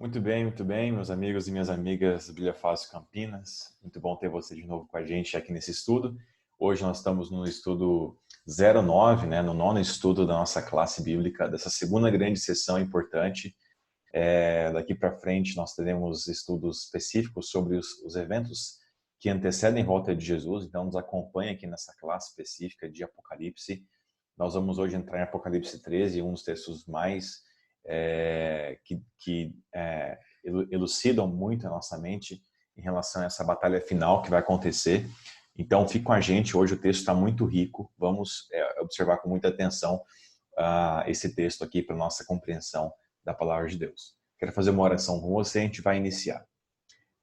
Muito bem, meus amigos e minhas amigas do Bíblia Fácil Campinas. Muito bom ter você de novo com a gente aqui nesse estudo. Hoje nós estamos no estudo 09, no nono estudo da nossa classe bíblica, dessa segunda grande sessão importante. Daqui para frente nós teremos estudos específicos sobre os eventos que antecedem a volta de Jesus. Então nos acompanha aqui nessa classe específica de Apocalipse. Nós vamos hoje entrar em Apocalipse 13, um dos textos mais que elucidam muito a nossa mente em relação a essa batalha final que vai acontecer. Então, fique com a gente. Hoje o texto está muito rico. Vamos observar com muita atenção esse texto aqui para nossa compreensão da palavra de Deus. Quero fazer uma oração com você. A gente vai iniciar.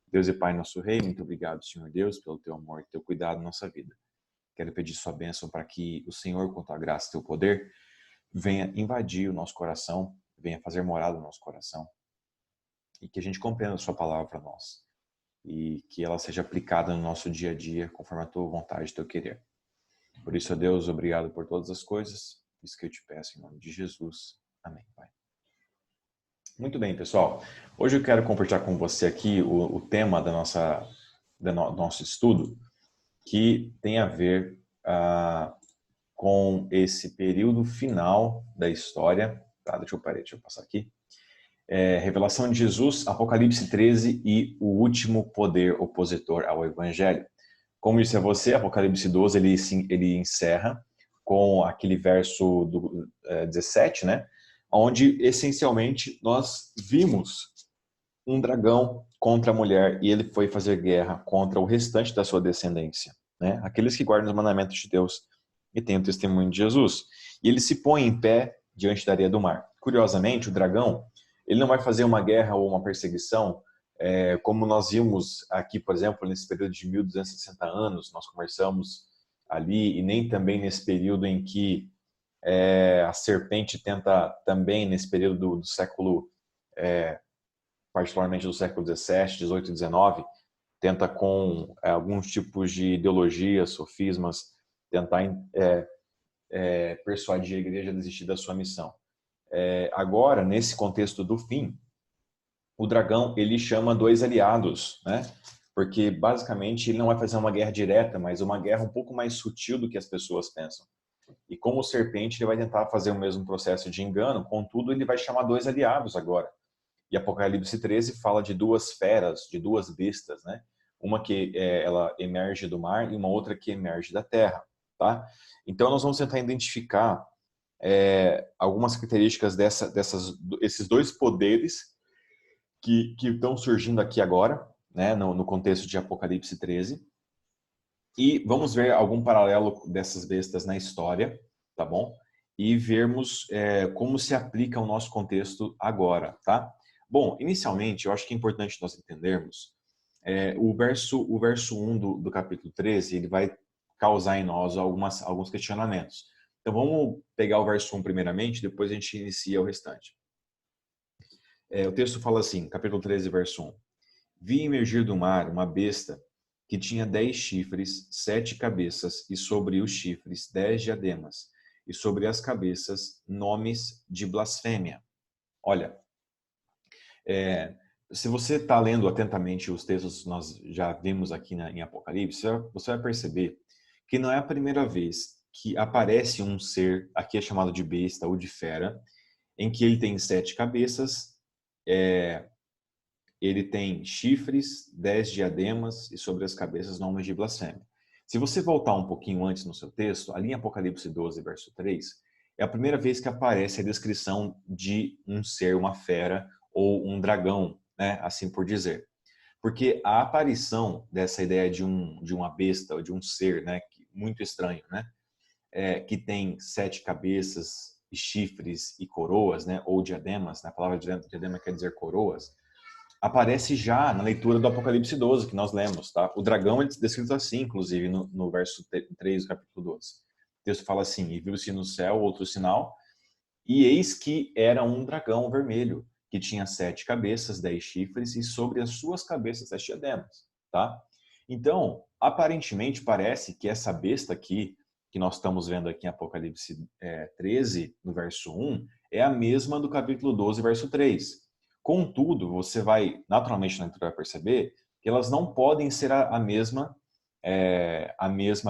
Deus e Pai, nosso Rei, muito obrigado, Senhor Deus, pelo teu amor e teu cuidado na nossa vida. Quero pedir sua bênção para que o Senhor, com tua graça e teu poder, venha invadir o nosso coração, venha fazer morada no nosso coração e que a gente compreenda a sua palavra para nós e que ela seja aplicada no nosso dia a dia conforme a tua vontade e teu querer. Por isso, Deus, obrigado por todas as coisas, isso que eu te peço em nome de Jesus. Amém, Pai. Muito bem, pessoal. Hoje eu quero compartilhar com você aqui o tema do nosso estudo, que tem a ver com esse período final da história. Tá, deixa eu passar aqui. Revelação de Jesus, Apocalipse 13 e o último poder opositor ao Evangelho. Como disse a você, Apocalipse 12 ele encerra com aquele verso do 17, onde essencialmente nós vimos um dragão contra a mulher e ele foi fazer guerra contra o restante da sua descendência, aqueles que guardam os mandamentos de Deus e têm o testemunho de Jesus. E ele se põe em pé diante da areia do mar. Curiosamente, o dragão ele não vai fazer uma guerra ou uma perseguição, como nós vimos aqui, por exemplo, nesse período de 1260 anos, nós conversamos ali, e nem também nesse período em que a serpente tenta também, nesse período do século, particularmente do século 17, 18 e 19, tenta com alguns tipos de ideologias, sofismas, tentar persuadir a igreja a desistir da sua missão. Agora, nesse contexto do fim, o dragão ele chama dois aliados, porque basicamente ele não vai fazer uma guerra direta, mas uma guerra um pouco mais sutil do que as pessoas pensam. E como serpente, ele vai tentar fazer o mesmo processo de engano, contudo, ele vai chamar dois aliados agora. E Apocalipse 13 fala de duas feras, de duas bestas, Uma que ela emerge do mar e uma outra que emerge da terra, tá? Então, nós vamos tentar identificar algumas características esses dois poderes que estão surgindo aqui agora, no contexto de Apocalipse 13. E vamos ver algum paralelo dessas bestas na história, tá bom? E vermos como se aplica ao nosso contexto agora, tá? Bom, inicialmente, eu acho que é importante nós entendermos o verso 1 do capítulo 13, ele vai causar em nós alguns questionamentos. Então vamos pegar o verso 1 primeiramente, depois a gente inicia o restante. O texto fala assim, capítulo 13, verso 1. Vi emergir do mar uma besta que tinha 10 chifres, 7 cabeças, e sobre os chifres 10 diademas, e sobre as cabeças nomes de blasfêmia. Olha, se você está lendo atentamente os textos que nós já vimos aqui em Apocalipse, você vai perceber que não é a primeira vez que aparece um ser, aqui é chamado de besta ou de fera, em que ele tem 7 cabeças, ele tem chifres, 10 diademas e sobre as cabeças nomes de blasfêmia. Se você voltar um pouquinho antes no seu texto, ali em Apocalipse 12, verso 3, é a primeira vez que aparece a descrição de um ser, uma fera ou um dragão, assim por dizer. Porque a aparição dessa ideia de uma besta ou de um ser, muito estranho, que tem 7 cabeças e chifres e coroas, ou diademas, a palavra diadema quer dizer coroas, aparece já na leitura do Apocalipse 12, que nós lemos, tá? O dragão é descrito assim, inclusive, no verso 3 do capítulo 12. O texto fala assim, e viu-se no céu outro sinal, e eis que era um dragão vermelho, que tinha 7 cabeças, 10 chifres, e sobre as suas cabeças 7 diademas, tá? Então, aparentemente, parece que essa besta aqui, que nós estamos vendo aqui em Apocalipse 13, no verso 1, é a mesma do capítulo 12, verso 3. Contudo, você vai, naturalmente, na leitura, vai perceber que elas não podem ser a mesma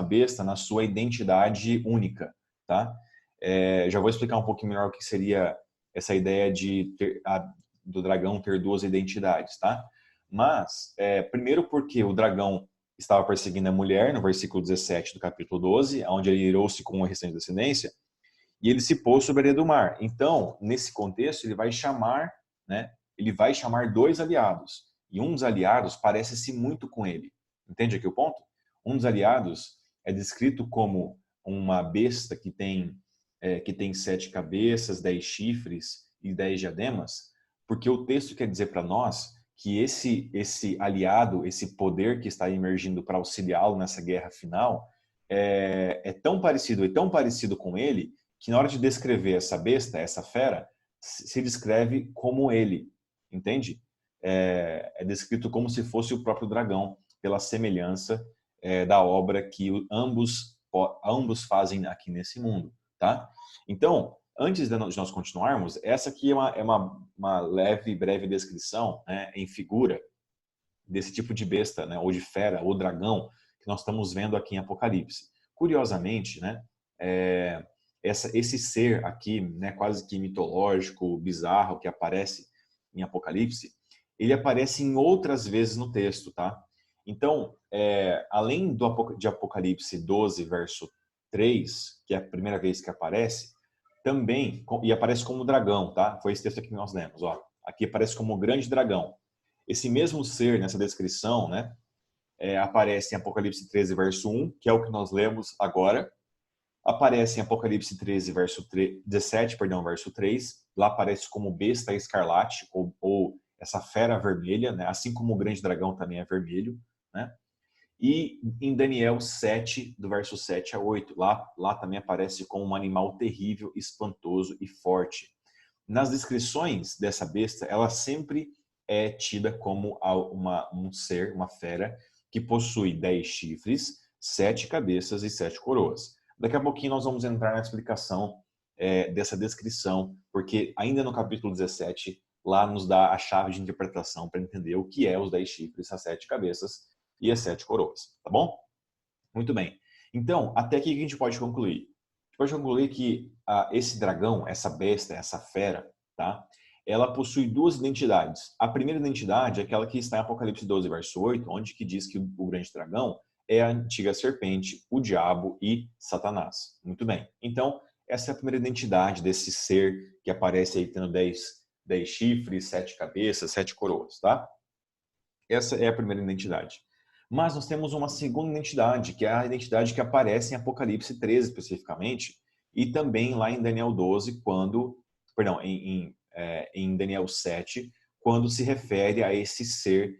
besta na sua identidade única, tá? Já vou explicar um pouquinho melhor o que seria essa ideia do dragão ter duas identidades, tá? Mas, primeiro porque o dragão estava perseguindo a mulher, no versículo 17 do capítulo 12, onde ele irou-se com o restante da descendência, e ele se pôs sobre a areia do mar. Então, nesse contexto, ele vai chamar, né? Ele vai chamar dois aliados. E um dos aliados parece-se muito com ele. Entende aqui o ponto? Um dos aliados é descrito como uma besta que tem 7 cabeças, 10 chifres e 10 diademas, porque o texto quer dizer para nós que esse aliado, esse poder que está emergindo para auxiliá-lo nessa guerra final, é tão parecido com ele, que na hora de descrever essa besta, essa fera, se descreve como ele, entende? É descrito como se fosse o próprio dragão, pela semelhança da obra que ambos fazem aqui nesse mundo, tá? Então, antes de nós continuarmos, essa aqui é uma leve e breve descrição, né, em figura desse tipo de besta, né, ou de fera, ou dragão, que nós estamos vendo aqui em Apocalipse. Curiosamente, né, esse ser aqui, né, quase que mitológico, bizarro, que aparece em Apocalipse, ele aparece em outras vezes no texto, tá? Então, além de Apocalipse 12, verso 3, que é a primeira vez que aparece, também, e aparece como dragão, tá? Foi esse texto aqui que nós lemos, ó. Aqui aparece como grande dragão. Esse mesmo ser, nessa descrição, né, aparece em Apocalipse 13, verso 1, que é o que nós lemos agora. Aparece em Apocalipse 13, verso 17, verso 3. Lá aparece como besta escarlate, ou essa fera vermelha, né? Assim como o grande dragão também é vermelho, né? E em Daniel 7, do verso 7 a 8, lá também aparece como um animal terrível, espantoso e forte. Nas descrições dessa besta, ela sempre é tida como um ser, uma fera, que possui 10 chifres, 7 cabeças e 7 coroas. Daqui a pouquinho nós vamos entrar na explicação dessa descrição, porque ainda no capítulo 17, lá nos dá a chave de interpretação para entender o que é os 10 chifres, as 7 cabeças e as 7 coroas, tá bom? Muito bem. Então, até aqui a gente pode concluir? A gente pode concluir que esse dragão, essa besta, essa fera, tá? Ela possui duas identidades. A primeira identidade é aquela que está em Apocalipse 12, verso 8, onde que diz que o grande dragão é a antiga serpente, o diabo e Satanás. Muito bem. Então, essa é a primeira identidade desse ser que aparece aí tendo 10 chifres, 7 cabeças, 7 coroas, tá? Essa é a primeira identidade. Mas nós temos uma segunda identidade, que é a identidade que aparece em Apocalipse 13, especificamente, e também lá em Daniel 12, em Daniel 7, quando se refere a esse ser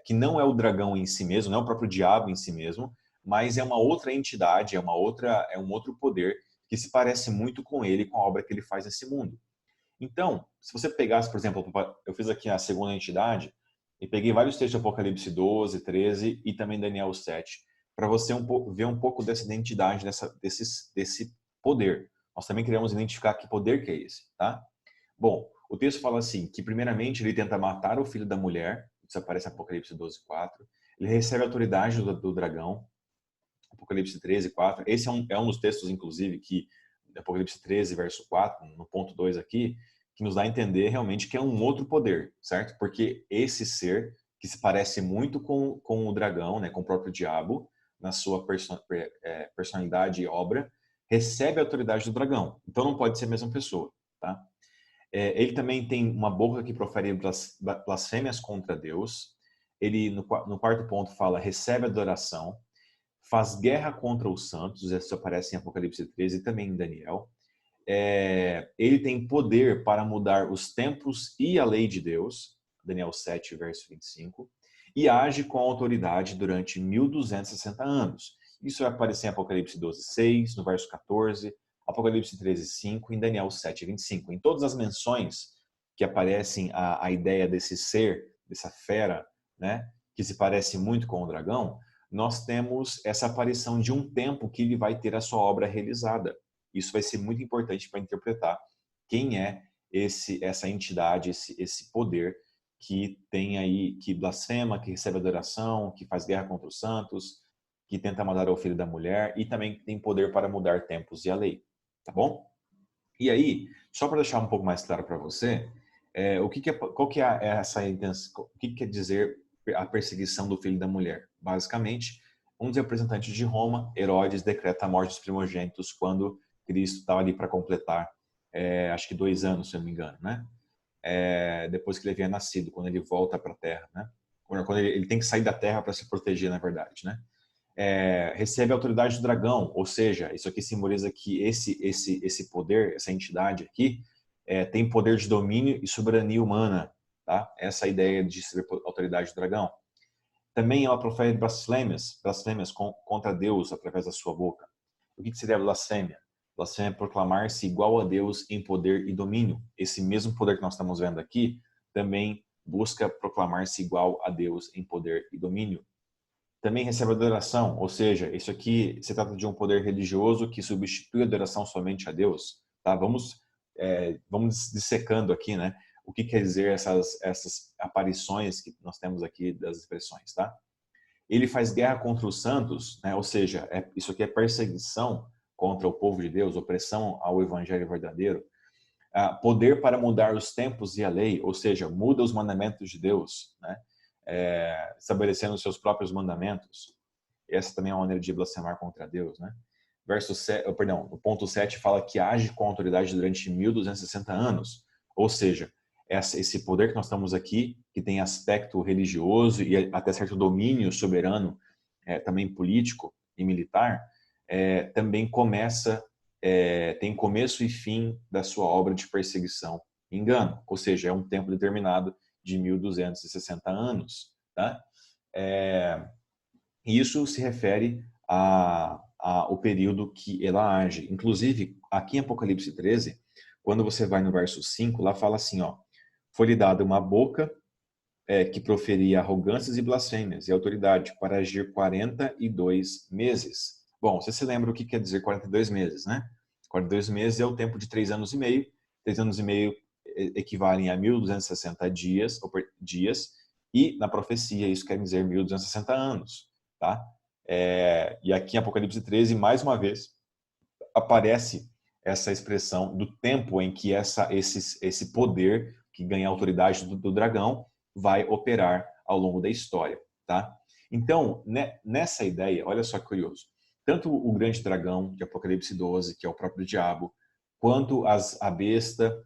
que não é o dragão em si mesmo, não é o próprio diabo em si mesmo, mas é uma outra entidade, é um outro poder que se parece muito com ele, com a obra que ele faz nesse mundo. Então, se você pegasse, por exemplo, eu fiz aqui a segunda entidade, e peguei vários textos de Apocalipse 12, 13 e também Daniel 7, para você ver um pouco dessa identidade, desse poder. Nós também queremos identificar que poder que é esse, tá? Bom, o texto fala assim, que primeiramente ele tenta matar o filho da mulher, isso aparece em Apocalipse 12, 4. Ele recebe a autoridade do dragão, Apocalipse 13, 4. Esse é um dos textos, inclusive, que Apocalipse 13, verso 4, no ponto 2 aqui, que nos dá a entender realmente que é um outro poder, certo? Porque esse ser, que se parece muito com o dragão, né, com o próprio diabo, na sua personalidade e obra, recebe a autoridade do dragão. Então não pode ser a mesma pessoa, tá? Ele também tem uma boca que profere blasfêmias contra Deus. Ele, no quarto ponto, fala, recebe adoração, faz guerra contra os santos, isso aparece em Apocalipse 13 e também em Daniel. Ele tem poder para mudar os tempos e a lei de Deus, Daniel 7, verso 25, e age com autoridade durante 1260 anos. Isso vai aparecer em Apocalipse 12, 6, no verso 14, Apocalipse 13, 5 e em Daniel 7, 25. Em todas as menções que aparecem a ideia desse ser, dessa fera, né, que se parece muito com o dragão, nós temos essa aparição de um tempo que ele vai ter a sua obra realizada. Isso vai ser muito importante para interpretar quem é essa entidade, esse poder que tem aí, que blasfema, que recebe adoração, que faz guerra contra os santos, que tenta matar o filho da mulher e também tem poder para mudar tempos e a lei, tá bom? E aí, só para deixar um pouco mais claro para você, qual que é essa intenção, o que quer dizer a perseguição do filho da mulher? Basicamente, um dos representantes de Roma, Herodes, decreta a morte dos primogênitos quando Cristo estava ali para completar, acho que 2 anos, se eu não me engano, né? Depois que ele havia nascido, quando ele volta para a Terra, né? Quando ele tem que sair da Terra para se proteger, na verdade, né? Recebe a autoridade do dragão, ou seja, isso aqui simboliza que esse poder, essa entidade aqui, tem poder de domínio e soberania humana, tá? Essa é a ideia de ser autoridade do dragão. Também ela profere blasfêmias contra Deus através da sua boca. O que seria blasfêmia? Blasfêmia é proclamar-se igual a Deus em poder e domínio. Esse mesmo poder que nós estamos vendo aqui também busca proclamar-se igual a Deus em poder e domínio. Também recebe adoração, ou seja, isso aqui se trata de um poder religioso que substitui a adoração somente a Deus. Tá? Vamos dissecando aqui, né? O que quer dizer essas aparições que nós temos aqui das expressões, tá? Ele faz guerra contra os santos, né? Ou seja, isso aqui é perseguição contra o povo de Deus, opressão ao evangelho verdadeiro. Poder para mudar os tempos e a lei, ou seja, muda os mandamentos de Deus, né? Estabelecendo os seus próprios mandamentos. Essa também é uma maneira de blasfemar contra Deus, né? O ponto 7 fala que age com autoridade durante 1260 anos, ou seja, esse poder que nós estamos aqui, que tem aspecto religioso e até certo domínio soberano, também político e militar, também tem começo e fim da sua obra de perseguição e engano, ou seja, é um tempo determinado de 1260 anos. Tá? Isso se refere ao período que ela age. Inclusive, aqui em Apocalipse 13, quando você vai no verso 5, lá fala assim, ó, foi-lhe dada uma boca que proferia arrogâncias e blasfêmias e autoridade para agir 42 meses. Bom, você se lembra o que quer dizer 42 meses, né? 42 meses é o tempo de 3 anos e meio. 3 anos e meio equivalem a 1260 dias, e na profecia isso quer dizer 1260 anos, tá? E aqui em Apocalipse 13, mais uma vez, aparece essa expressão do tempo em que esse poder que ganha a autoridade do dragão vai operar ao longo da história, tá? Então, nessa ideia, olha só que curioso, tanto o grande dragão de Apocalipse 12, que é o próprio diabo, quanto a besta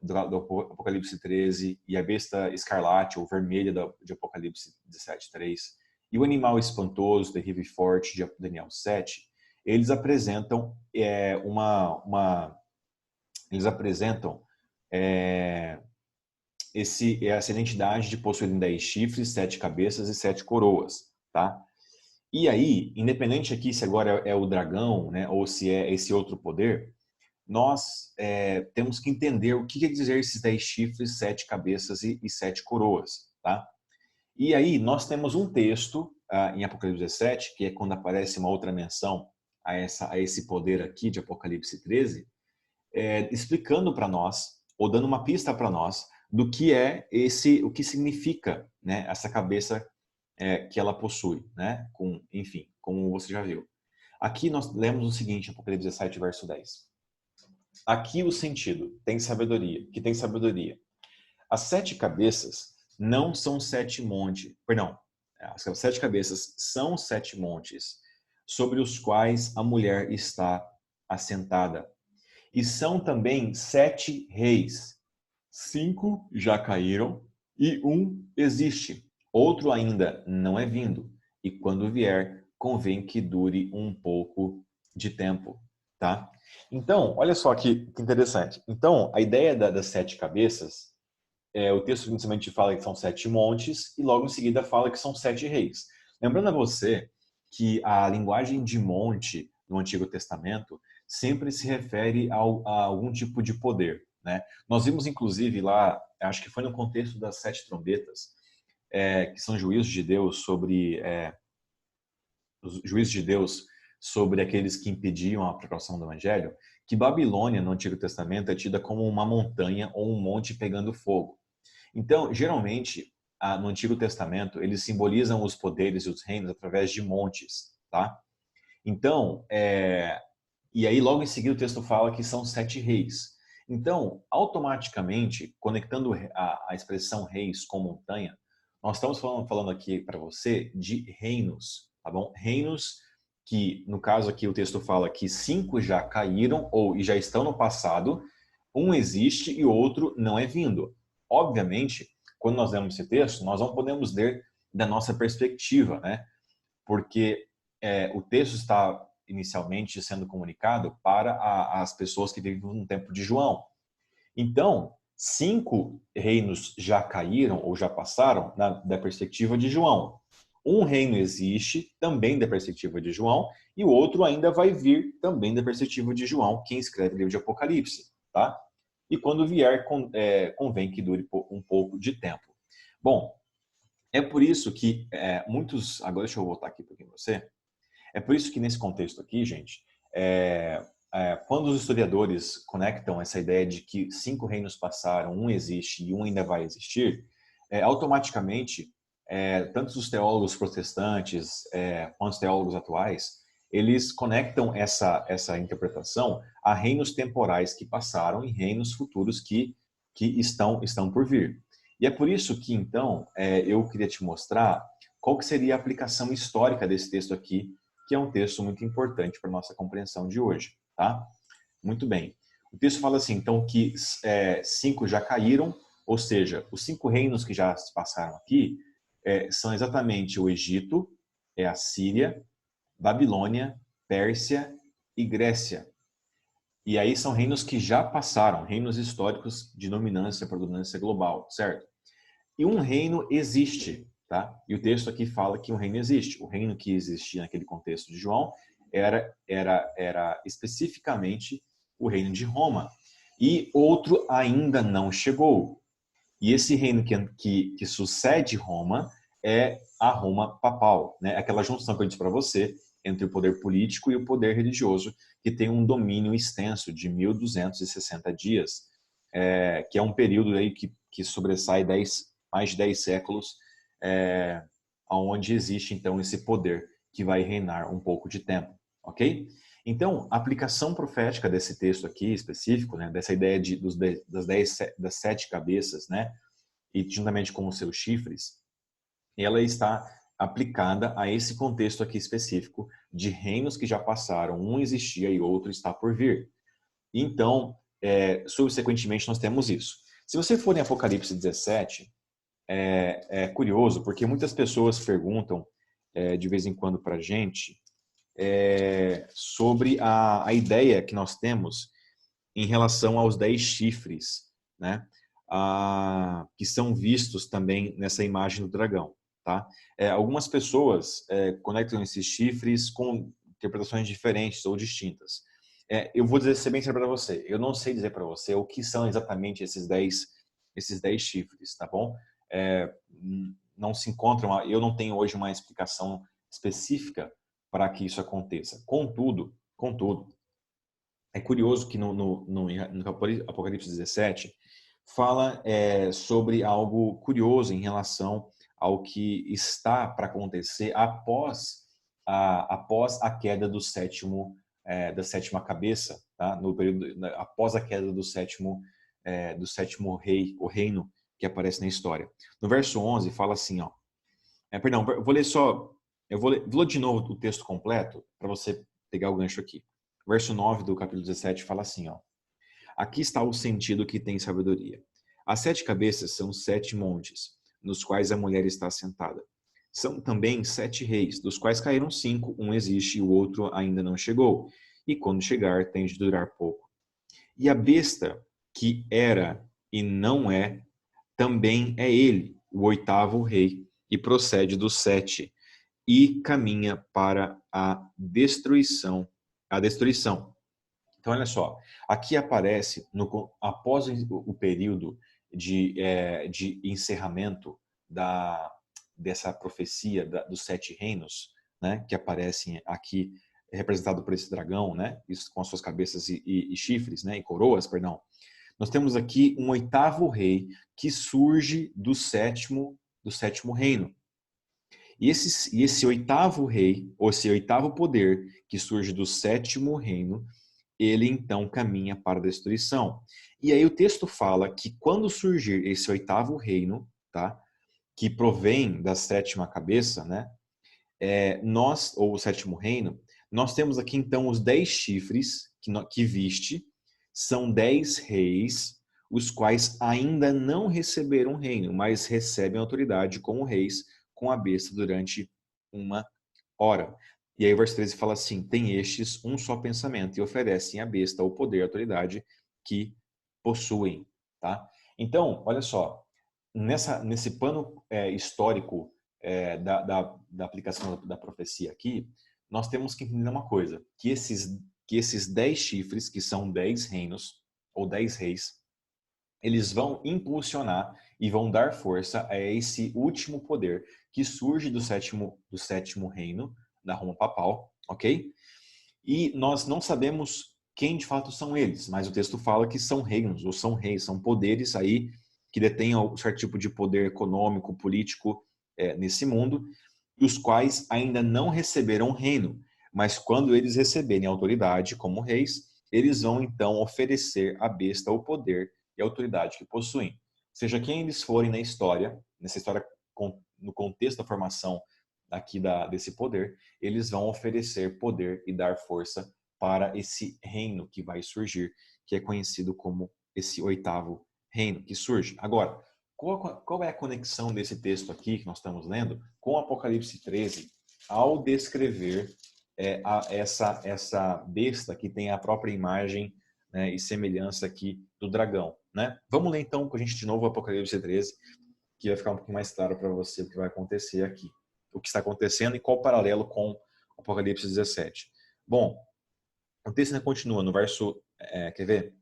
do Apocalipse 13 e a besta escarlate ou vermelha de Apocalipse 17:3 e o animal espantoso, terrível e forte de Daniel 7, eles apresentam essa identidade de possuírem 10 chifres, 7 cabeças e 7 coroas, tá? E aí, independente aqui se agora é o dragão, né, ou se é esse outro poder, nós temos que entender o que quer dizer esses 10 chifres, 7 cabeças e 7 coroas, tá? E aí, nós temos um texto em Apocalipse 17, que é quando aparece uma outra menção a esse poder aqui de Apocalipse 13, explicando para nós, ou dando uma pista para nós, do que o que significa, né, essa cabeça que ela possui, né? Enfim, como você já viu. Aqui nós lemos o seguinte, Apocalipse 17, verso 10. Aqui o sentido, que tem sabedoria. As 7 cabeças não são 7 montes, perdão, as 7 cabeças são 7 montes sobre os quais a mulher está assentada. E são também 7 reis. 5 já caíram e 1 existe. Outro ainda não é vindo. E quando vier, convém que dure um pouco de tempo, tá? Então, olha só que interessante. Então, a ideia das 7 cabeças, o texto inicialmente fala que são 7 montes e logo em seguida fala que são 7 reis. Lembrando a você que a linguagem de monte no Antigo Testamento sempre se refere a algum tipo de poder, né? Nós vimos inclusive lá, acho que foi no contexto das 7 trombetas, que são juízos de Deus sobre aqueles que impediam a pregação do evangelho, que Babilônia, no Antigo Testamento, é tida como uma montanha ou um monte pegando fogo. Então, geralmente, no Antigo Testamento, eles simbolizam os poderes e os reinos através de montes, tá? Então, e aí logo em seguida o texto fala que são 7 reis. Então, automaticamente, conectando a expressão reis com montanha, nós estamos falando aqui para você de reinos, tá bom? Reinos que, no caso aqui, o texto fala que 5 já caíram ou já estão no passado, um existe e outro não é vindo. Obviamente, quando nós lemos esse texto, nós não podemos ler da nossa perspectiva, né? Porque o texto está inicialmente sendo comunicado para as pessoas que vivem no tempo de João. Então, 5 reinos já caíram ou já passaram da perspectiva de João. Um reino existe também da perspectiva de João e o outro ainda vai vir também da perspectiva de João, quem escreve o livro de Apocalipse, tá? E quando vier, convém que dure um pouco de tempo. Bom, é por isso que muitos... Agora deixa eu voltar aqui um pouquinho para você. É por isso que nesse contexto aqui, gente, quando os historiadores conectam essa ideia de que 5 reinos passaram, um existe e um ainda vai existir, automaticamente, tanto os teólogos protestantes quanto os teólogos atuais, eles conectam essa interpretação a reinos temporais que passaram e reinos futuros que estão por vir. E é por isso que, então, eu queria te mostrar qual que seria a aplicação histórica desse texto aqui, que é um texto muito importante para a nossa compreensão de hoje, tá? Muito bem. O texto fala assim, então, que 5 já caíram, ou seja, os 5 reinos que já se passaram aqui são exatamente o Egito, a Síria, Babilônia, Pérsia e Grécia. E aí são reinos que já passaram, reinos históricos de dominância, predominância global, certo? E um reino existe, tá? E o texto aqui fala que um reino existe. O reino que existia naquele contexto de João era especificamente o reino de Roma. E outro ainda não chegou. E esse reino que sucede Roma é a Roma papal, né? Aquela junção que eu disse para você entre o poder político e o poder religioso, que tem um domínio extenso de 1260 dias, que é um período aí que sobressai mais de 10 séculos, onde existe então esse poder que vai reinar um pouco de tempo, ok? Então, a aplicação profética desse texto aqui específico, né, dessa ideia das 7 cabeças, né, e juntamente com os seus chifres, ela está aplicada a esse contexto aqui específico de reinos que já passaram, um existia e outro está por vir. Então, subsequentemente, nós temos isso. Se você for em Apocalipse 17, é curioso, porque muitas pessoas perguntam de vez em quando para a gente sobre a ideia que nós temos em relação aos 10 chifres, né? Que são vistos também nessa imagem do dragão. Tá? Algumas pessoas conectam esses chifres com interpretações diferentes ou distintas. Eu vou ser bem sincero para você. Eu não sei dizer para você o que são exatamente esses 10 chifres, tá bom? Não se encontram. Eu não tenho hoje uma explicação específica para que isso aconteça. Contudo, é curioso que no Apocalipse 17 fala sobre algo curioso em relação ao que está para acontecer após a queda da sétima cabeça, tá? No período após a queda do sétimo rei, o reino que aparece na história. No verso 11 fala assim, ó. Perdão, eu vou ler só, vou ler de novo o texto completo para você pegar o gancho aqui. Verso 9 do capítulo 17 fala assim, ó. Aqui está o sentido que tem sabedoria. As 7 cabeças são 7 montes, nos quais a mulher está sentada. São também 7 reis, dos quais caíram 5, um existe e o outro ainda não chegou. E quando chegar, tem de durar pouco. E a besta, que era e não é, também é ele, o 8º rei, e procede dos 7, e caminha para a destruição. Então, olha só, aqui aparece, após o período de encerramento dessa profecia dos 7 reinos, né, que aparecem aqui representado por esse dragão, né? Isso com as suas cabeças e chifres, né? E coroas, perdão. Nós temos aqui um oitavo rei que surge do sétimo reino. E esse oitavo rei, ou esse oitavo poder que surge do sétimo reino, ele então caminha para a destruição. E aí o texto fala que quando surgir esse oitavo reino, tá? Que provém da sétima cabeça, né? Ou o sétimo reino, nós temos aqui então os 10 chifres que viste, são 10 reis, os quais ainda não receberam reino, mas recebem autoridade como reis com a besta durante uma hora. E aí o verso 13 fala assim, tem estes um só pensamento e oferecem à besta o poder e a autoridade que possuem. Tá? Então, olha só, nesse pano histórico da aplicação da profecia aqui, nós temos que entender uma coisa, que esses 10 chifres, que são 10 reinos, ou 10 reis, eles vão impulsionar e vão dar força a esse último poder que surge do sétimo reino, da Roma papal, ok? E nós não sabemos quem de fato são eles, mas o texto fala que são reinos, ou são reis, são poderes aí que detêm um certo tipo de poder econômico, político nesse mundo, e os quais ainda não receberam reino, mas quando eles receberem autoridade como reis, eles vão então oferecer à besta o poder e a autoridade que possuem. Seja quem eles forem na história, nessa história no contexto da formação aqui desse poder, eles vão oferecer poder e dar força para esse reino que vai surgir, que é conhecido como esse oitavo reino que surge. Agora, qual é a conexão desse texto aqui que nós estamos lendo com Apocalipse 13 ao descrever essa besta que tem a própria imagem, né, e semelhança aqui do dragão, né? Vamos ler então com a gente de novo o Apocalipse 13, que vai ficar um pouquinho mais claro para você o que vai acontecer aqui, o que está acontecendo e qual o paralelo com Apocalipse 17. Bom, o texto ainda continua no verso, quer ver?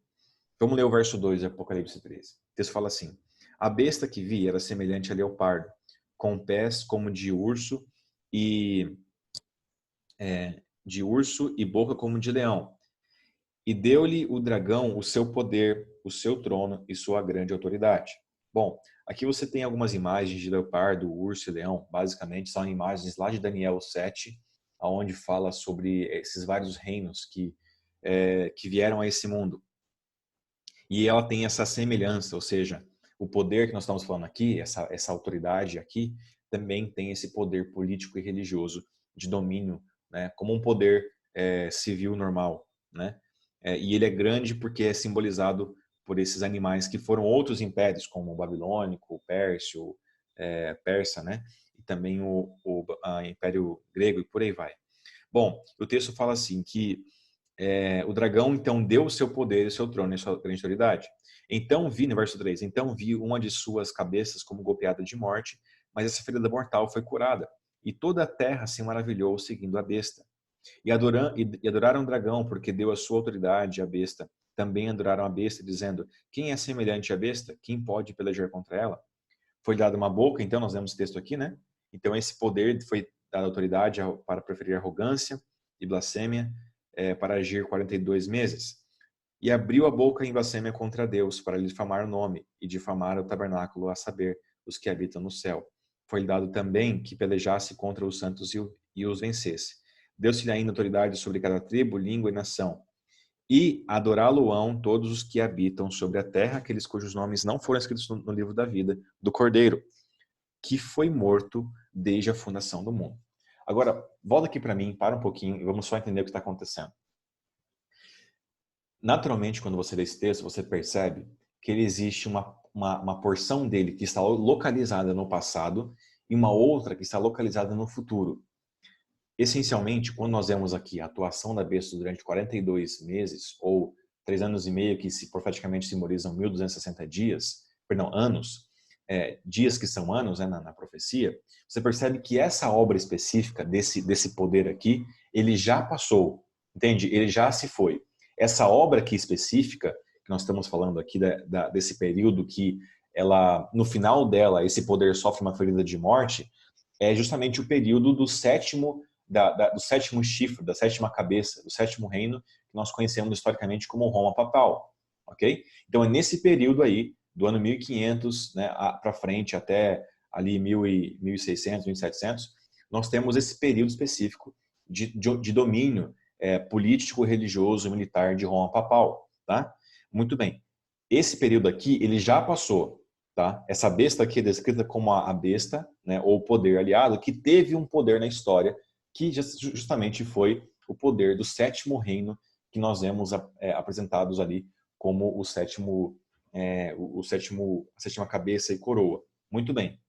Vamos ler o verso 2 de Apocalipse 13. O texto fala assim, a besta que vi era semelhante a leopardo, com pés como de urso e boca como de leão. E deu-lhe o dragão o seu poder, o seu trono e sua grande autoridade. Bom, aqui você tem algumas imagens de leopardo, urso e leão. Basicamente são imagens lá de Daniel 7, onde fala sobre esses vários reinos que vieram a esse mundo. E ela tem essa semelhança, ou seja, o poder que nós estamos falando aqui, essa autoridade aqui, também tem esse poder político e religioso de domínio, né, como um poder civil normal, né? E ele é grande porque é simbolizado por esses animais que foram outros impérios, como o babilônico, o pérsio, persa, né? E também o Império Grego e por aí vai. Bom, o texto fala assim que o dragão então deu o seu poder, o seu trono e a sua grande autoridade. Então vi, no verso 3, então vi uma de suas cabeças como golpeada de morte, mas essa ferida mortal foi curada. E toda a terra se maravilhou seguindo a besta. E adoraram o dragão, porque deu a sua autoridade à besta. Também adoraram a besta, dizendo, quem é semelhante à besta? Quem pode pelejar contra ela? Foi dada uma boca, então nós vemos esse texto aqui, né? Então esse poder foi dado autoridade para preferir arrogância e blasfêmia, para agir 42 meses. E abriu a boca em blasfêmia contra Deus, para lhe difamar o nome, e difamar o tabernáculo, a saber, os que habitam no céu. Foi-lhe dado também que pelejasse contra os santos e os vencesse. Deu-se-lhe ainda autoridade sobre cada tribo, língua e nação. E adorá-lo-ão todos os que habitam sobre a terra, aqueles cujos nomes não foram escritos no livro da vida do Cordeiro, que foi morto desde a fundação do mundo. Agora, volta aqui para mim, para um pouquinho e vamos só entender o que está acontecendo. Naturalmente, quando você lê esse texto, você percebe que ele existe uma porção dele que está localizada no passado e uma outra que está localizada no futuro. Essencialmente, quando nós vemos aqui a atuação da besta durante 42 meses, ou 3 anos e meio, que profeticamente simbolizam 1260 dias, perdão, anos, dias que são anos, né, na profecia, você percebe que essa obra específica desse poder aqui, ele já passou, entende? Ele já se foi. Essa obra aqui específica, que nós estamos falando aqui desse período que ela, no final dela, esse poder sofre uma ferida de morte, é justamente o período do sétimo do sétimo chifre, da sétima cabeça, do sétimo reino, que nós conhecemos historicamente como Roma Papal, ok? Então é nesse período aí, do ano 1500, né, para frente até ali 1600, 1700, nós temos esse período específico de domínio político, religioso, militar de Roma Papal, tá? Muito bem. Esse período aqui, ele já passou, tá? Essa besta aqui é descrita como a besta, né, ou o poder aliado, que teve um poder na história, que justamente foi o poder do sétimo reino, que nós vemos apresentados ali como a sétima cabeça e coroa. Muito bem.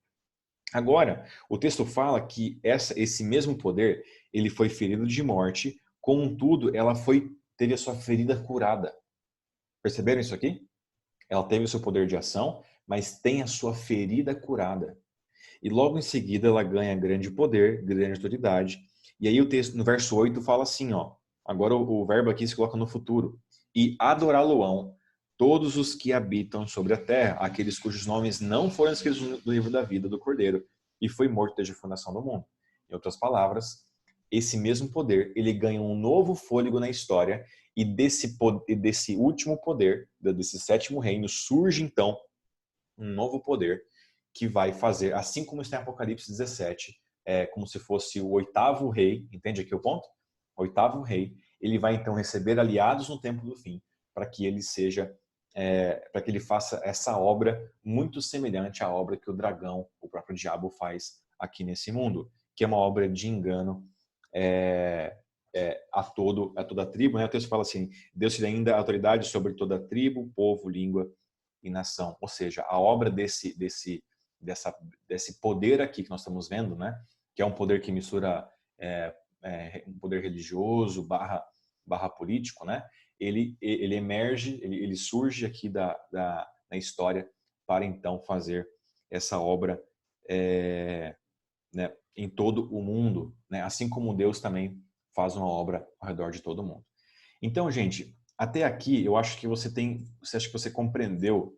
Agora, o texto fala que esse mesmo poder, ele foi ferido de morte, contudo, ela teve a sua ferida curada. Perceberam isso aqui? Ela teve o seu poder de ação, mas tem a sua ferida curada. E logo em seguida ela ganha grande poder, grande autoridade. E aí o texto no verso 8 fala assim, ó. Agora o verbo aqui se coloca no futuro. E adorá-lo-ão todos os que habitam sobre a terra, aqueles cujos nomes não foram escritos no livro da vida do Cordeiro e foi morto desde a fundação do mundo. Em outras palavras, esse mesmo poder, ele ganha um novo fôlego na história e desse último poder, desse sétimo reino, surge então um novo poder que vai fazer, assim como está em Apocalipse 17, como se fosse o oitavo rei, entende aqui o ponto? O oitavo rei, ele vai então receber aliados no tempo do fim, para que ele para que ele faça essa obra muito semelhante à obra que o dragão, o próprio diabo, faz aqui nesse mundo, que é uma obra de engano a toda a tribo, né? O texto fala assim: Deus te dá ainda autoridade sobre toda a tribo, povo, língua e nação. Ou seja, a obra desse poder aqui que nós estamos vendo, né? Que é um poder que mistura um poder religioso barra político, né? Ele emerge, ele surge aqui na história para então fazer essa obra né, em todo o mundo, né? Assim como Deus também faz uma obra ao redor de todo mundo. Então, gente, até aqui eu acho que você acha que você compreendeu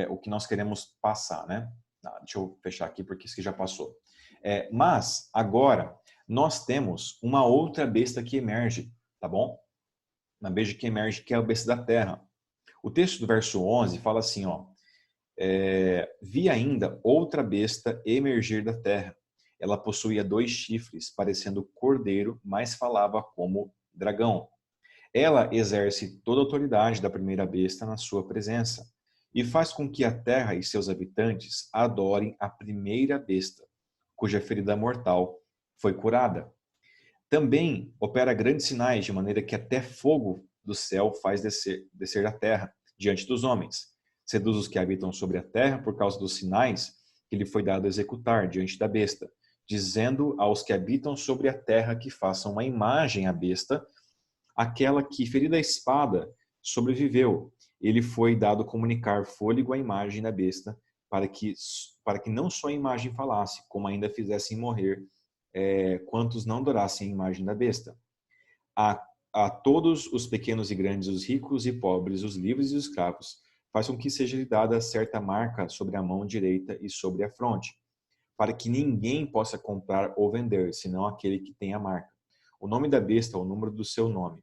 o que nós queremos passar, né? Deixa eu fechar aqui porque isso aqui já passou. Mas agora nós temos uma outra besta que emerge, tá bom? Uma besta que emerge, que é a besta da terra. O texto do verso 11 fala assim, ó: vi ainda outra besta emergir da terra. Ela possuía 2 chifres, parecendo cordeiro, mas falava como dragão. Ela exerce toda a autoridade da primeira besta na sua presença e faz com que a terra e seus habitantes adorem a primeira besta, cuja ferida mortal foi curada. Também opera grandes sinais, de maneira que até fogo do céu faz descer da terra diante dos homens. Seduz os que habitam sobre a terra por causa dos sinais que lhe foi dado executar diante da besta, dizendo aos que habitam sobre a terra que façam uma imagem à besta, aquela que, ferida a espada, sobreviveu. Ele foi dado comunicar fôlego à imagem da besta, para que não só a imagem falasse, como ainda fizessem morrer quantos não adorassem a imagem da besta. A todos os pequenos e grandes, os ricos e pobres, os livres e os escravos, faz com que seja lhe dada certa marca sobre a mão direita e sobre a fronte, para que ninguém possa comprar ou vender, senão aquele que tem a marca. O nome da besta é o número do seu nome.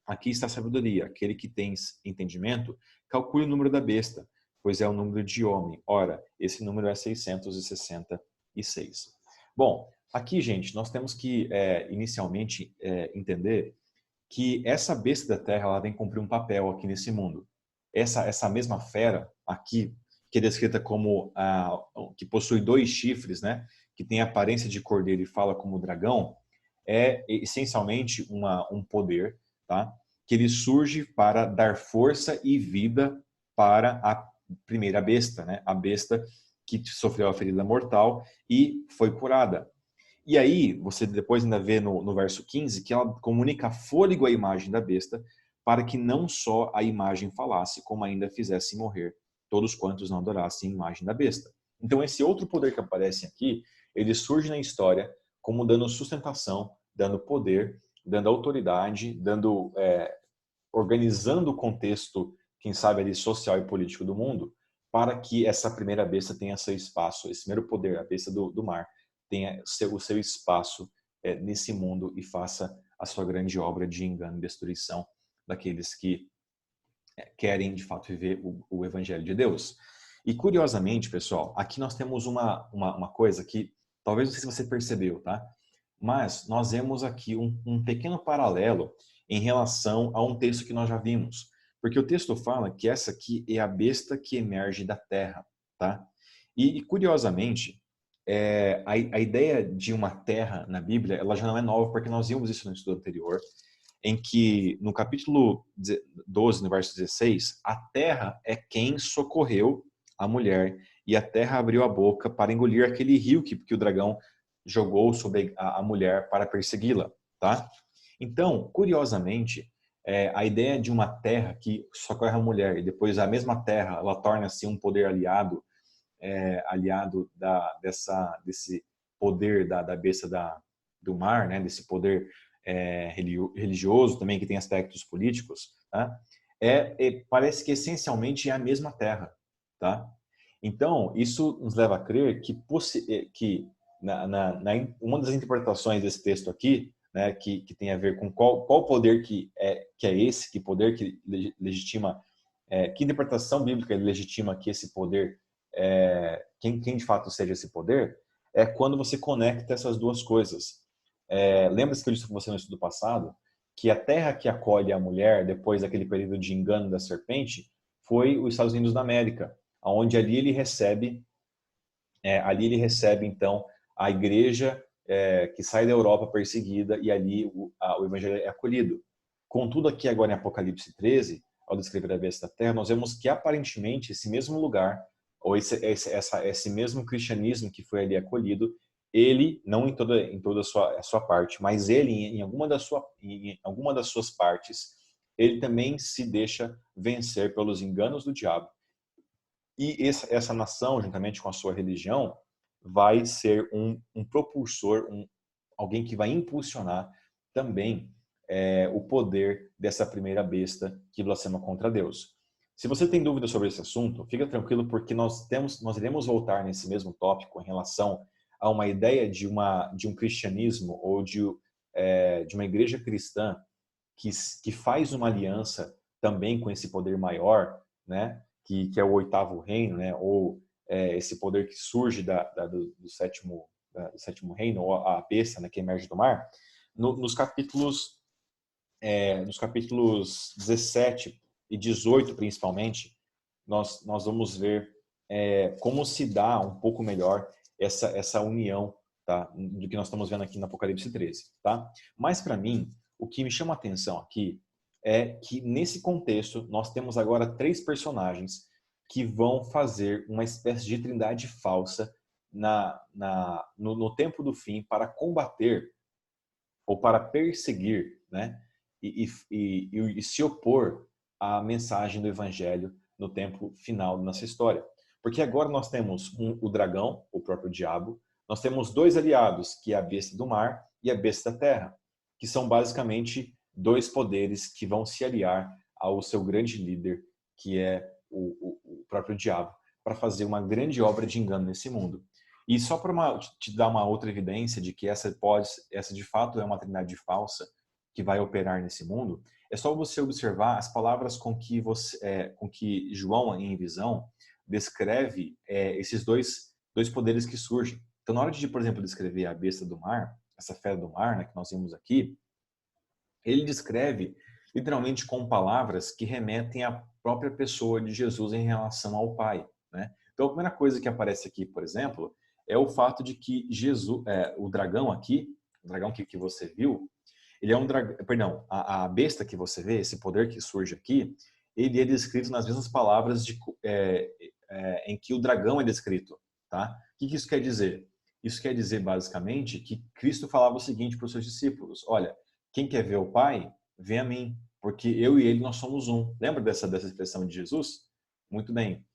Aqui está a sabedoria. Aquele que tem entendimento, calcule o número da besta, pois é o número de homem. Ora, esse número é 666. Bom, aqui, gente, nós temos que inicialmente entender que essa besta da terra ela vem cumprir um papel aqui nesse mundo. Essa mesma fera aqui, que é descrita como que possui 2 chifres, né, que tem a aparência de cordeiro e fala como dragão, é essencialmente um poder, tá, que ele surge para dar força e vida para a primeira besta, né, a besta que sofreu a ferida mortal e foi curada. E aí, você depois ainda vê no verso 15 que ela comunica fôlego à imagem da besta, para que não só a imagem falasse, como ainda fizesse morrer todos quantos não adorassem a imagem da besta. Então, esse outro poder que aparece aqui, ele surge na história como dando sustentação, dando poder, dando autoridade, organizando o contexto, quem sabe ali, social e político do mundo, para que essa primeira besta tenha seu espaço, esse primeiro poder, a besta do mar, tenha o seu espaço nesse mundo e faça a sua grande obra de engano e destruição daqueles que querem, de fato, viver o Evangelho de Deus. E, curiosamente, pessoal, aqui nós temos uma coisa que talvez não sei se você percebeu, tá? Mas nós vemos aqui um pequeno paralelo em relação a um texto que nós já vimos. Porque o texto fala que essa aqui é a besta que emerge da terra, tá? E curiosamente, a ideia de uma terra na Bíblia, ela já não é nova, porque nós vimos isso no estudo anterior, em que no capítulo 12, no verso 16, a terra é quem socorreu a mulher e a terra abriu a boca para engolir aquele rio que o dragão jogou sobre a mulher para persegui-la, tá? Então, curiosamente, a ideia de uma terra que socorre a mulher e depois a mesma terra ela torna-se um poder aliado, desse poder da besta do mar, né? Desse poder religioso também que tem aspectos políticos, tá? Parece que essencialmente é a mesma terra, tá? Então, isso nos leva a crer que uma das interpretações desse texto aqui, né, que tem a ver com qual poder que é esse, que poder que legitima, que interpretação bíblica legitima que esse poder, quem de fato seja esse poder, é quando você conecta essas duas coisas. Lembra-se que eu disse com você no estudo passado que a terra que acolhe a mulher depois daquele período de engano da serpente foi os Estados Unidos da América, onde ali ele recebe então a igreja que sai da Europa perseguida e ali o evangelho é acolhido. Contudo, aqui agora em Apocalipse 13, ao descrever a besta da terra, nós vemos que aparentemente esse mesmo lugar, ou esse mesmo cristianismo que foi ali acolhido, ele, não em toda a sua parte, mas ele, em alguma das suas partes, ele também se deixa vencer pelos enganos do diabo. E essa nação, juntamente com a sua religião, vai ser um propulsor, alguém que vai impulsionar também o poder dessa primeira besta que blasfema contra Deus. Se você tem dúvida sobre esse assunto, fica tranquilo, porque nós iremos voltar nesse mesmo tópico em relação a uma ideia de um cristianismo ou de uma igreja cristã que faz uma aliança também com esse poder maior, né? Que é o oitavo reino, né? Ou esse poder que surge do sétimo reino, ou a besta, né? Que emerge do mar. Nos capítulos 17 e 18, principalmente, nós vamos ver como se dá um pouco melhor essa união, tá? Do que nós estamos vendo aqui no Apocalipse 13, tá? Mas para mim, o que me chama a atenção aqui é que nesse contexto nós temos agora três personagens que vão fazer uma espécie de trindade falsa no tempo do fim para combater ou para perseguir, né? E se opor à mensagem do evangelho no tempo final da nossa história. Porque agora nós temos o dragão, o próprio diabo, nós temos dois aliados, que é a besta do mar e a besta da terra, que são basicamente dois poderes que vão se aliar ao seu grande líder, que é o próprio diabo, para fazer uma grande obra de engano nesse mundo. E só para te dar uma outra evidência de que essa de fato é uma trindade falsa que vai operar nesse mundo, é só você observar as palavras com que João, em visão, descreve esses dois poderes que surgem. Então, na hora de, por exemplo, descrever a besta do mar, essa fera do mar, né, que nós vimos aqui, ele descreve literalmente com palavras que remetem à própria pessoa de Jesus em relação ao Pai, né? Então, a primeira coisa que aparece aqui, por exemplo, é o fato de que Jesus, o dragão aqui, o dragão que você viu, ele é um dragão, perdão, a besta que você vê, esse poder que surge aqui, ele é descrito nas mesmas palavras em que o dragão é descrito, tá? O que isso quer dizer? Isso quer dizer, basicamente, que Cristo falava o seguinte para os seus discípulos: olha, quem quer ver o Pai, vem a mim, porque eu e ele nós somos um. Lembra dessa expressão de Jesus? Muito bem.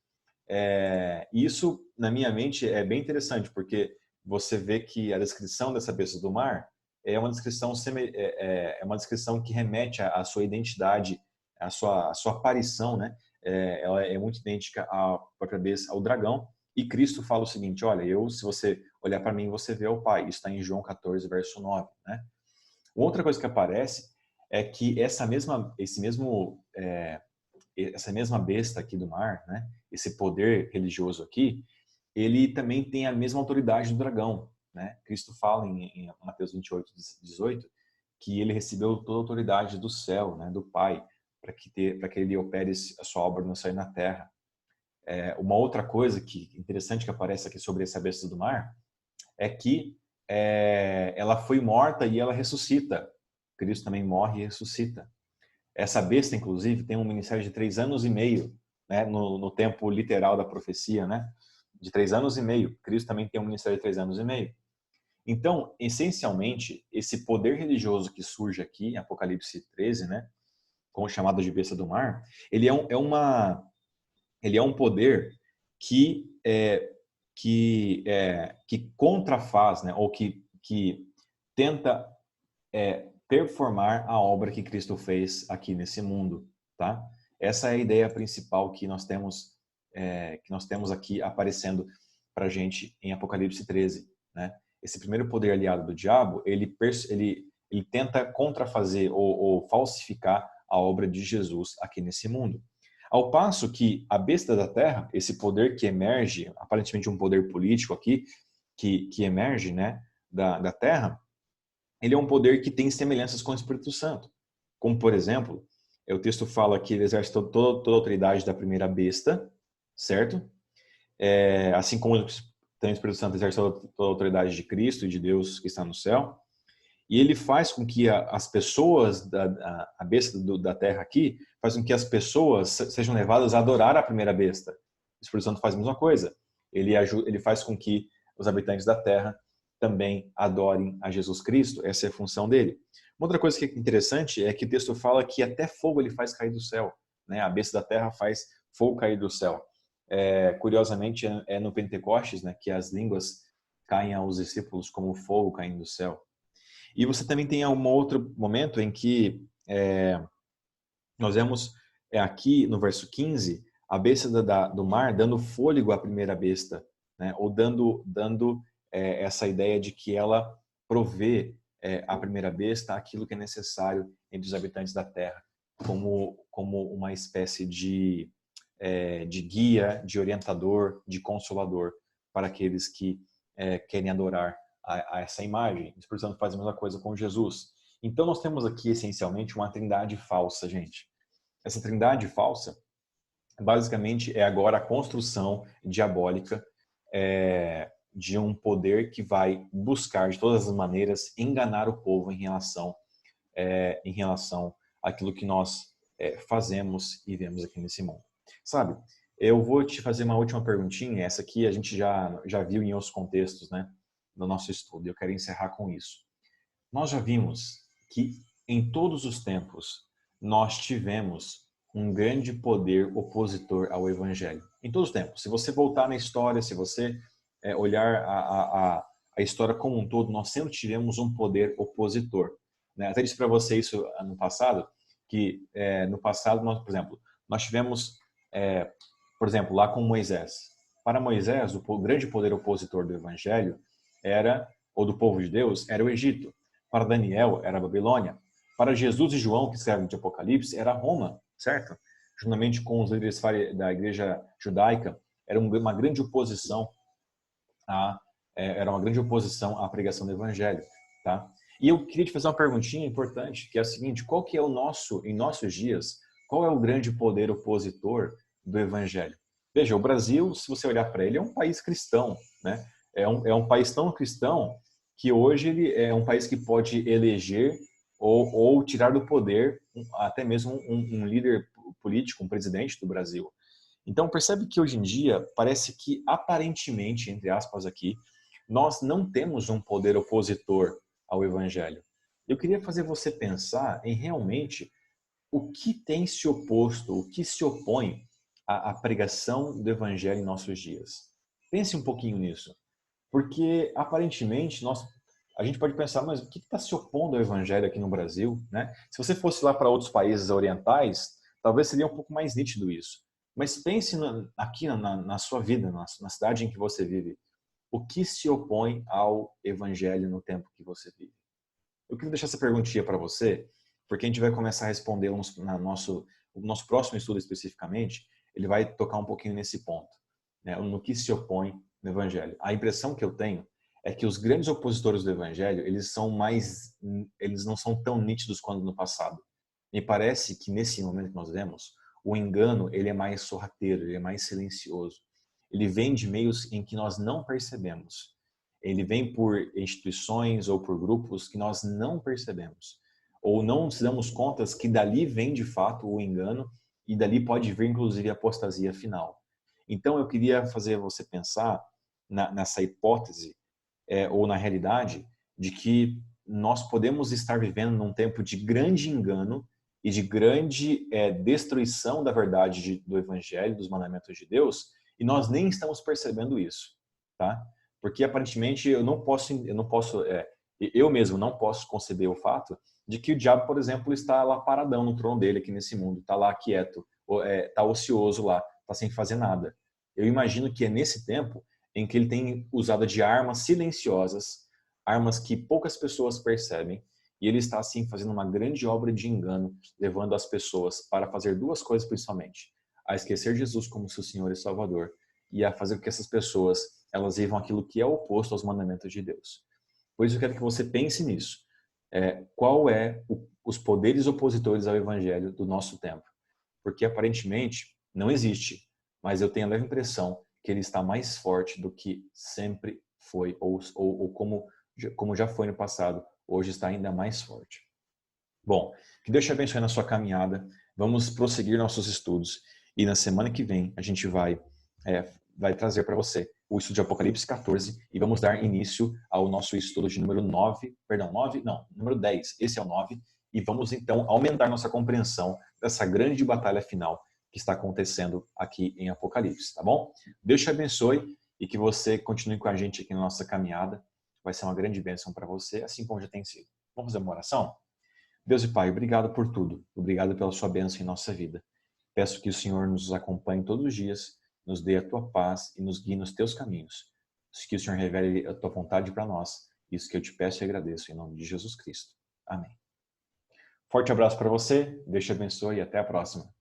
Isso, na minha mente, é bem interessante, porque você vê que a descrição dessa besta do mar é uma descrição que remete à sua identidade, à sua aparição, né? Ela é muito idêntica à própria besta, ao dragão, E Cristo fala o seguinte, olha, se você olhar para mim, você vê o Pai. Isso está em João 14, verso 9, né? Outra coisa que aparece é que essa mesma besta aqui do mar, né? Esse poder religioso aqui, ele também tem a mesma autoridade do dragão, né? Cristo fala em Mateus 28, 18, que ele recebeu toda a autoridade do céu, né? Do Pai, para que ele opere a sua obra no céu e na terra. Uma outra coisa interessante que aparece aqui sobre essa besta do mar é que ela foi morta e ela ressuscita. Cristo também morre e ressuscita. Essa besta, inclusive, tem um ministério de 3 anos e meio, né? No tempo literal da profecia, né? De 3 anos e meio. Cristo também tem um ministério de 3 anos e meio. Então, essencialmente, esse poder religioso que surge aqui, em Apocalipse 13, né? Com o chamado de besta do mar, ele é um poder que contrafaz, né? Ou que tenta performar a obra que Cristo fez aqui nesse mundo, tá? Essa é a ideia principal que nós temos aqui aparecendo para gente em Apocalipse 13, né? Esse primeiro poder aliado do diabo, ele tenta contrafazer ou falsificar a obra de Jesus aqui nesse mundo. Ao passo que a besta da terra, esse poder que emerge, aparentemente um poder político aqui, que emerge, né, da terra, ele é um poder que tem semelhanças com o Espírito Santo. Como, por exemplo, o texto fala que ele exerce toda a autoridade da primeira besta, certo? Assim como o Espírito Santo exerce toda a autoridade de Cristo e de Deus que está no céu. E ele faz com que as pessoas, a besta da terra aqui, faz com que as pessoas sejam levadas a adorar a primeira besta. O Espírito Santo faz a mesma coisa. Ele faz com que os habitantes da terra também adorem a Jesus Cristo. Essa é a função dele. Uma outra coisa que é interessante é que o texto fala que até fogo ele faz cair do céu, né? A besta da terra faz fogo cair do céu. Curiosamente, é no Pentecostes, né, que as línguas caem aos discípulos como fogo caindo do céu. E você também tem um outro momento em que nós vemos aqui no verso 15, a besta do mar dando fôlego à primeira besta, né? Ou dando essa ideia de que ela provê à primeira besta aquilo que é necessário entre os habitantes da terra, como uma espécie de guia, de orientador, de consolador para aqueles que querem adorar a essa imagem. O Espírito Santo faz a mesma coisa com Jesus. Então nós temos aqui essencialmente uma trindade falsa, gente. Essa trindade falsa basicamente é agora a construção diabólica de um poder que vai buscar de todas as maneiras enganar o povo em relação àquilo que nós fazemos e vemos aqui nesse mundo. Sabe, eu vou te fazer uma última perguntinha. Essa aqui a gente já viu em outros contextos, né, no nosso estudo. Eu quero encerrar com isso. Nós já vimos que em todos os tempos nós tivemos um grande poder opositor ao Evangelho. Em todos os tempos. Se você voltar na história, se você olhar a história como um todo, nós sempre tivemos um poder opositor, né? Até disse para você isso no passado, que no passado, por exemplo, nós tivemos, por exemplo, lá com Moisés. Para Moisés, o grande poder opositor do Evangelho ou do povo de Deus, era o Egito. Para Daniel, era a Babilônia. Para Jesus e João, que escrevem de Apocalipse, era Roma, certo? Juntamente com os líderes da igreja judaica, era uma grande oposição à pregação do Evangelho, tá? E eu queria te fazer uma perguntinha importante, que é a seguinte: qual que é em nossos dias, qual é o grande poder opositor do Evangelho? Veja, o Brasil, se você olhar para ele, é um país cristão, né? É um país tão cristão que hoje ele é um país que pode eleger ou tirar do poder até mesmo um líder político, um presidente do Brasil. Então, percebe que hoje em dia parece que aparentemente, entre aspas aqui, nós não temos um poder opositor ao Evangelho. Eu queria fazer você pensar em realmente o que tem se oposto, o que se opõe à pregação do Evangelho em nossos dias. Pense um pouquinho nisso, porque aparentemente a gente pode pensar, mas o que está se opondo ao Evangelho aqui no Brasil, né? Se você fosse lá para outros países orientais, talvez seria um pouco mais nítido isso. Mas pense aqui na sua vida, na cidade em que você vive. O que se opõe ao evangelho no tempo que você vive? Eu queria deixar essa perguntinha para você, porque a gente vai começar a responder o nosso próximo estudo especificamente, ele vai tocar um pouquinho nesse ponto, né? No que se opõe no evangelho. A impressão que eu tenho é que os grandes opositores do evangelho, eles não são tão nítidos quanto no passado. Me parece que nesse momento que nós vemos, o engano, ele é mais sorrateiro, ele é mais silencioso. Ele vem de meios em que nós não percebemos. Ele vem por instituições ou por grupos que nós não percebemos. Ou não nos damos conta que dali vem de fato o engano e dali pode vir inclusive a apostasia final. Então eu queria fazer você pensar nessa hipótese ou na realidade de que nós podemos estar vivendo num tempo de grande engano e de grande destruição da verdade do Evangelho, dos mandamentos de Deus, e nós nem estamos percebendo isso, tá? Porque aparentemente eu mesmo não posso conceber o fato de que o diabo, por exemplo, está lá paradão no trono dele aqui nesse mundo, está lá quieto, está ocioso lá, está sem fazer nada. Eu imagino que é nesse tempo em que ele tem usado de armas silenciosas, armas que poucas pessoas percebem, e ele está assim fazendo uma grande obra de engano, levando as pessoas para fazer duas coisas principalmente: a esquecer Jesus como seu Senhor e Salvador, e a fazer com que essas pessoas elas vivam aquilo que é oposto aos mandamentos de Deus. Por isso eu quero que você pense nisso. Qual é os poderes opositores ao Evangelho do nosso tempo? Porque aparentemente não existe, mas eu tenho a leve impressão que ele está mais forte do que sempre foi, ou como já foi no passado, hoje está ainda mais forte. Bom, que Deus te abençoe na sua caminhada. Vamos prosseguir nossos estudos e na semana que vem a gente vai trazer para você o estudo de Apocalipse 14 e vamos dar início ao nosso estudo de número 10. Esse é o 9 e vamos então aumentar nossa compreensão dessa grande batalha final que está acontecendo aqui em Apocalipse, tá bom? Deus te abençoe e que você continue com a gente aqui na nossa caminhada. Vai ser uma grande bênção para você, assim como já tem sido. Vamos fazer uma oração? Deus e Pai, obrigado por tudo. Obrigado pela sua bênção em nossa vida. Peço que o Senhor nos acompanhe todos os dias, nos dê a tua paz e nos guie nos teus caminhos. Que o Senhor revele a tua vontade para nós. Isso que eu te peço e agradeço em nome de Jesus Cristo. Amém. Forte abraço para você, Deus te abençoe e até a próxima.